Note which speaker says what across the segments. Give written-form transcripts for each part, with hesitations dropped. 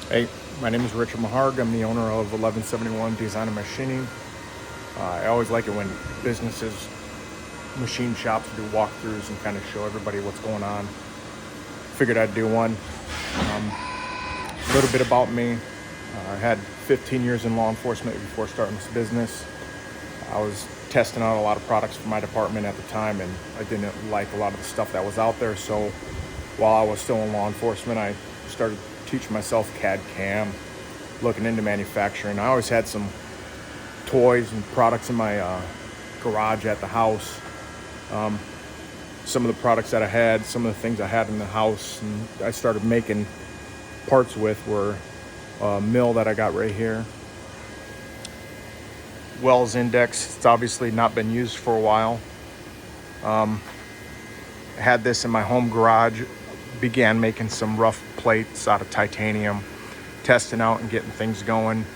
Speaker 1: Hey, my name is Richard Maharg. I'm the owner of 1171 Design and Machining. I always like it when businesses, machine shops do walkthroughs and kind of show everybody what's going on. Figured I'd do one. A little bit about me. I had 15 years in law enforcement before starting this business. I was testing out a lot of products for my department at the time, and I didn't like a lot of the stuff that was out there. So while I was still in law enforcement, I started teaching myself CAD CAM, looking into manufacturing. I always had some toys and products in my garage at the house. Some of the products that I had, some of the things I had in the house, and I started making parts with were a mill that I got right here. Wells Index. It's obviously not been used for a while. I had this in my home garage. Began making some rough plates out of titanium, testing out and getting things going.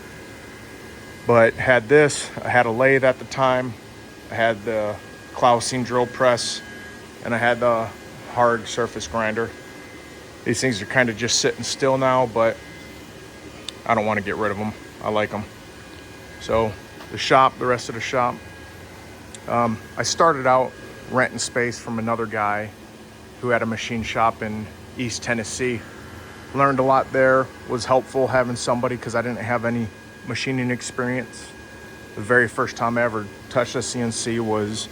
Speaker 1: But had this, I had a lathe at the time. I had the Clausine drill press, and I had the hard surface grinder. These things are kind of just sitting still now, but I don't want to get rid of them. I like them. So the rest of the shop, I started out renting space from another guy who had a machine shop in East Tennessee. Learned a lot there. Was helpful having somebody because I didn't have any machining experience. The very first time I ever touched a CNC was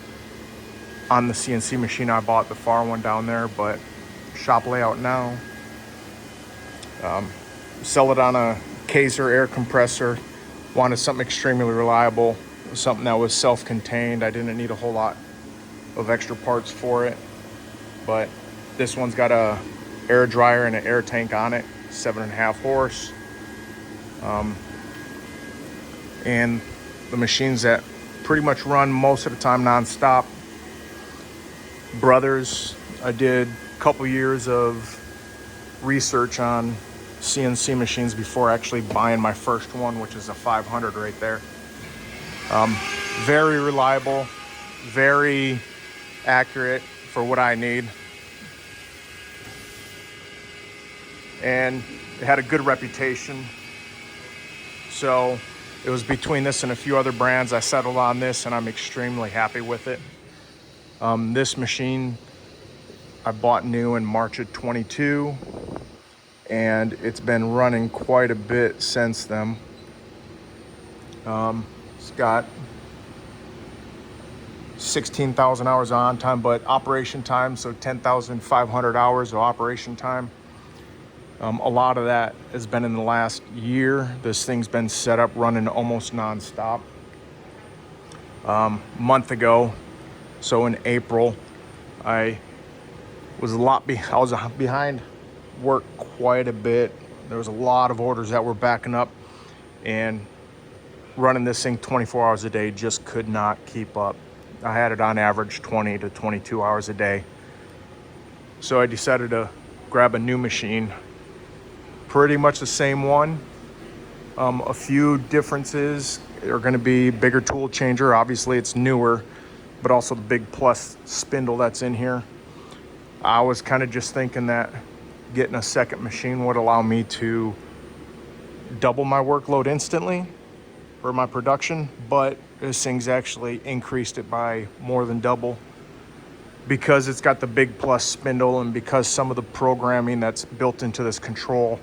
Speaker 1: on the CNC machine I bought, the far one down there, but shop layout now. Sell it on a Kaiser air compressor. Wanted something extremely reliable, something that was self-contained. I didn't need a whole lot of extra parts for it, but this one's got a air dryer and an air tank on it, 7.5 horse. And the machines that pretty much run most of the time nonstop. Brothers, I did a couple years of research on CNC machines before actually buying my first one, which is a 500 right there. Very reliable, very accurate for what I need. And it had a good reputation. So it was between this and a few other brands. I settled on this, and I'm extremely happy with it. This machine I bought new in March of 22, and it's been running quite a bit since then. It's got 16,000 hours on time, but operation time, so 10,500 hours of operation time. A lot of that has been in the last year. This thing's been set up running almost nonstop. Month ago, so in April, I was behind work quite a bit. There was a lot of orders that were backing up, and running this thing 24 hours a day just could not keep up. I had it on average 20 to 22 hours a day. So I decided to grab a new machine. Pretty much the same one. A few differences are going to be bigger tool changer. Obviously it's newer, but also the big plus spindle that's in here. I was kind of just thinking that getting a second machine would allow me to double my workload instantly for my production, but this thing's actually increased it by more than double because it's got the big plus spindle, and because some of the programming that's built into this control,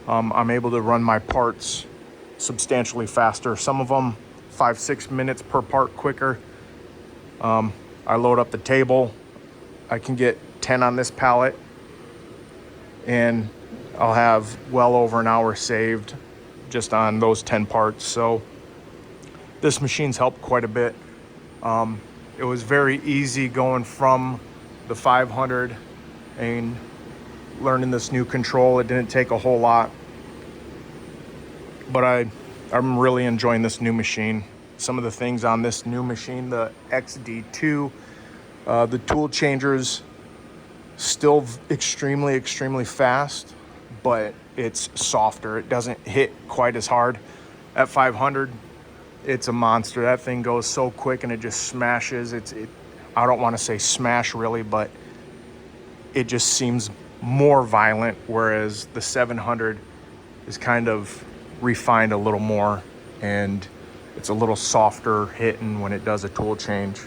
Speaker 1: I'm able to run my parts substantially faster. Some of them 5-6 minutes per part quicker. I load up the table. I can get 10 on this pallet, and I'll have well over an hour saved just on those 10 parts. So this machine's helped quite a bit. It was very easy going from the 500 and learning this new control. It didn't take a whole lot, but I'm really enjoying this new machine. Some of the things on this new machine, the XD2, the tool changers, still extremely fast, but it's softer. It doesn't hit quite as hard. At 500, it's a monster. That thing goes so quick and it just smashes. I don't want to say smash really, but it just seems more violent, whereas the 700 is kind of refined a little more, and it's a little softer hitting when it does a tool change.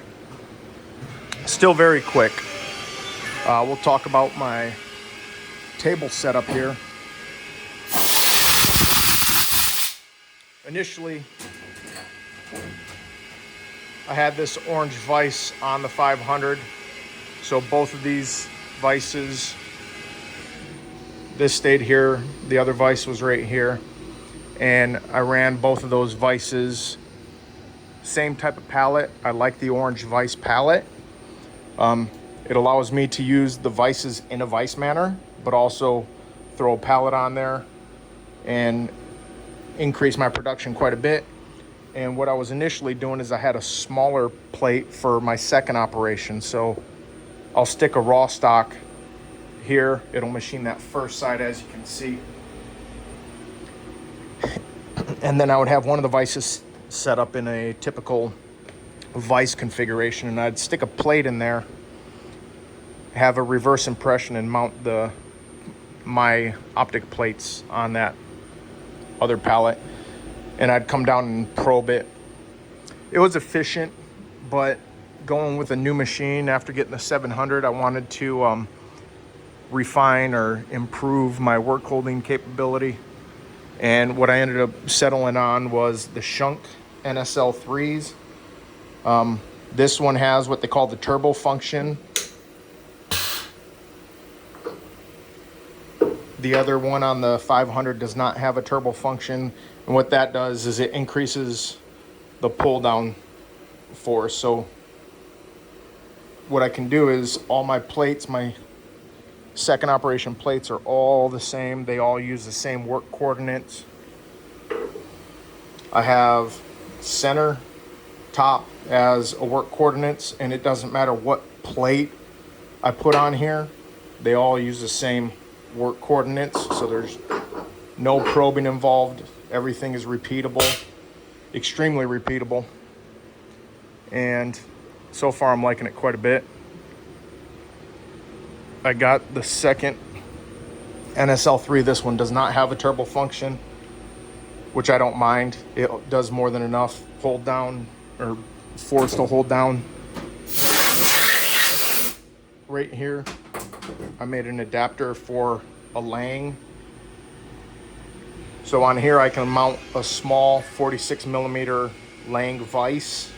Speaker 1: Still very quick. We'll talk about my table setup here. Initially, I had this orange vise on the 500. So both of these vices, this stayed here, the other vise was right here. And I ran both of those vices, same type of pallet. I like the orange vise pallet. It allows me to use the vices in a vise manner, but also throw a pallet on there and increase my production quite a bit. And what I was initially doing is I had a smaller plate for my second operation. So I'll stick a raw stock here. It'll machine that first side, as you can see. And then I would have one of the vices set up in a typical vise configuration, and I'd stick a plate in there, have a reverse impression, and mount my optic plates on that other pallet, and I'd come down and probe it. It was efficient, but going with a new machine after getting the 700, I wanted to refine or improve my work holding capability. And what I ended up settling on was the Shunk NSL3s. This one has what they call the turbo function. The other one on the 500 does not have a turbo function. And what that does is it increases the pull down force. So what I can do is all my plates, my second operation plates, are all the same. They all use the same work coordinates. I have center top as a work coordinates, and it doesn't matter what plate I put on here, they all use the same work coordinates. So there's no probing involved. Everything is repeatable, extremely repeatable. And so far I'm liking it quite a bit. I got the second NSL3. This one does not have a turbo function, which I don't mind. It does more than enough hold down or force to hold down. Right here, I made an adapter for a Lang. So on here I can mount a small 46 millimeter Lang vise.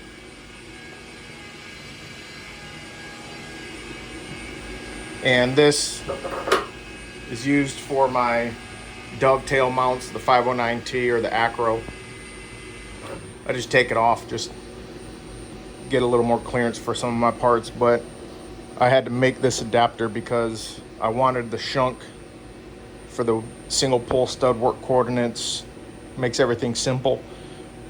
Speaker 1: And this is used for my dovetail mounts, the 509T or the Acro. I just take it off, just get a little more clearance for some of my parts, but I had to make this adapter because I wanted the Shunk for the single pull stud work coordinates. Makes everything simple,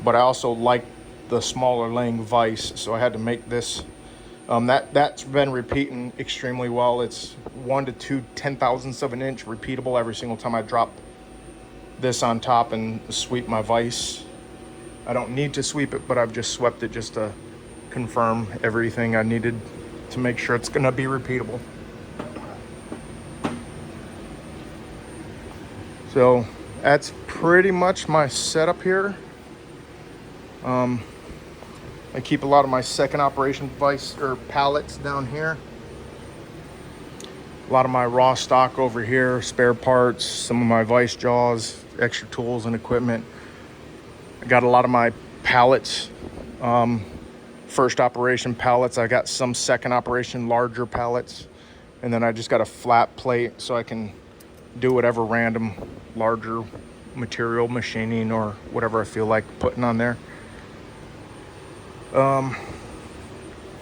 Speaker 1: but I also like the smaller Lang vise, so I had to make this. That's been repeating extremely well. It's 1 to 2 10,000ths of an inch repeatable every single time I drop this on top and sweep my vise. I don't need to sweep it, but I've just swept it just to confirm everything I needed to make sure it's gonna be repeatable. So that's pretty much my setup here. I keep a lot of my second operation vise or pallets down here. A lot of my raw stock over here, spare parts, some of my vise jaws, extra tools and equipment. I got a lot of my pallets, first operation pallets. I got some second operation larger pallets, and then I just got a flat plate so I can do whatever random larger material machining or whatever I feel like putting on there.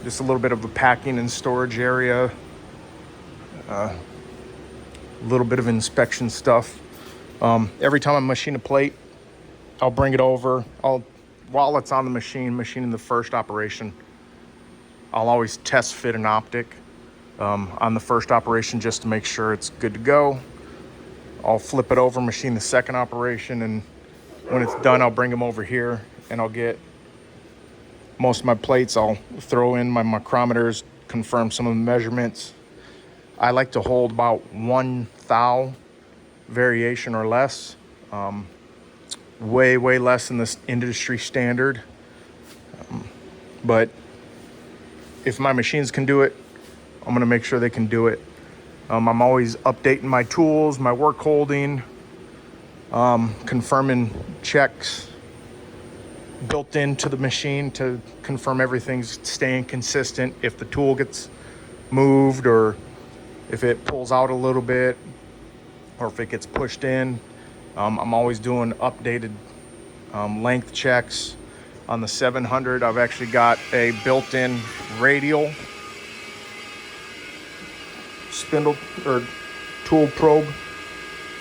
Speaker 1: Just a little bit of a packing and storage area, a little bit of inspection stuff. Every time I machine a plate, I'll bring it over. While it's on the machining the first operation, I'll always test fit an optic on the first operation just to make sure it's good to go. I'll flip it over, machine the second operation, and when it's done, I'll bring them over here and I'll get most of my plates. I'll throw in my micrometers, confirm some of the measurements. I like to hold about 1 thou variation or less Way less than this industry standard. But if my machines can do it, I'm gonna make sure they can do it. I'm always updating my tools, my work holding, confirming checks built into the machine to confirm everything's staying consistent. If the tool gets moved, or if it pulls out a little bit, or if it gets pushed in, I'm always doing updated length checks. On the 700, I've actually got a built-in radial spindle or tool probe.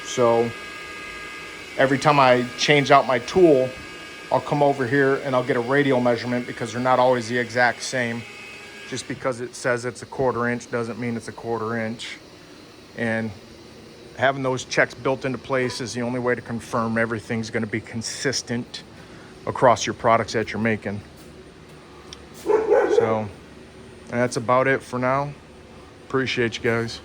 Speaker 1: So every time I change out my tool, I'll come over here and I'll get a radial measurement, because they're not always the exact same. Just because it says it's a 1/4 inch doesn't mean it's a 1/4 inch. And having those checks built into place is the only way to confirm everything's going to be consistent across your products that you're making. So that's about it for now. Appreciate you guys.